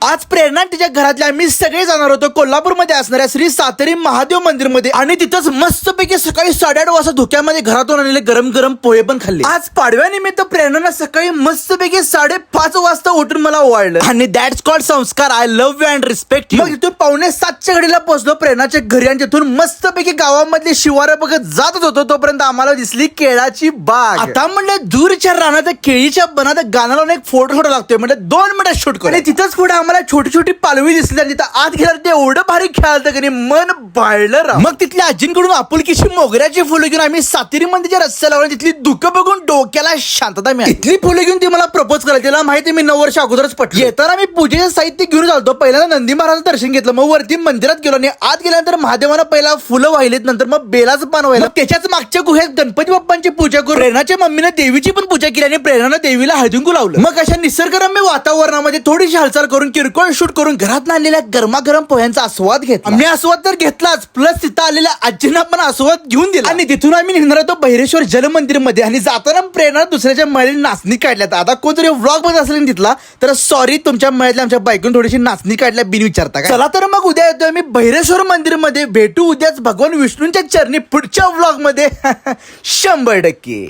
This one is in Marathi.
आज प्रेरणा तिच्या घरातल्या आम्ही सगळे जाणार होतो कोल्हापूरमध्ये असणाऱ्या श्री सातेरी महादेव मंदिर मध्ये आणि तिथंच मस्तपैकी सकाळी 8:30 वाजता धुक्यामध्ये घरातून आणलेले गरम गरम पोहे पण खाल्ले. आज पाडव्यानिमित्त प्रेरणानं सकाळी मस्तपैकी 5:30 वाजता उठून मला ओवाळलं आणि दॅट्स कॉल्ड संस्कार. I love you and respect. मग तिथून 6:45 घडीला पोहोचलो प्रेरणाच्या घरी आणि तिथून मस्तपैकी गावामधली शिवार बघत जातच होतो तोपर्यंत आम्हाला दिसली केळाची बाग. आता म्हणलं दूरच्या रानात केळीच्या बनात गाणं लावून एक फोटो लागतोय म्हणजे 2 मिनिटात शूट करू. आणि तिथंच पुढे आम्हाला छोटी छोटी पालवी दिसली आणि तिथं आत गेल्यावर ते एवढं भारी खेळालं की मन भाळलं. मग तिथल्या आजींकडून आपुलकीची मोगऱ्याची फुलं घेऊन आम्ही सातेरी मंदिरच्या रस्त्याला लावून तिथली दुःख बघून डोक्याला शांतता मिळाली. तिथली फुलं घेऊन ती मला प्रपोज करायला. तिला माहिती मी 9 वर्ष अगोदरच पटली. येताना मी पूजेचं साहित्य घेऊन चालतो. पहिल्यांदा नंदी महाराजांचं दर्शन घेतलं, मग वरती मंदिरात गेलो आणि आत गेल्यानंतर महादेवानं पहिला फुलं वाहिलीत, नंतर मग बेलाचं पान वाहिलं. त्याच्याच मागच्या गुहेत गणपती बाप्पांची पूजा करून प्रेरणाच्या मम्मीने देवीची पण पूजा केली आणि प्रेरणानं देवीला हळदीकुंकू लावलं. मग अशा निसर्गरम्य वातावरणामध्ये थोडीशी हालचाल करून किरकोळ शूट करून घरात आणलेल्या गरमागरम पोह्यांचा आस्वाद घेतला. आम्ही आस्वाद तर घेतलाच, प्लस तिथं आलेल्या आजींना पण आस्वाद घेऊन दिला. आणि तिथून आम्ही निघणार होतो बहिरेश्वर जल मंदिर मध्ये आणि जाताना प्रेरणा दुसऱ्याच्या मळ्यात नाचणी काढल्यात. आता कोणतरी व्लॉग मध्ये असेल तिथला तर सॉरी, तुमच्या मळ्यातल्या आमच्या बायकोन थोडीशी नाचणी काढल्या बिन विचारता. चला तर मग उद्या येतोय आम्ही बहिरेश्वर मंदिर मध्ये. भेटू उद्याच भगवान विष्णूंच्या चरणी पुढच्या व्लॉग मध्ये 100%.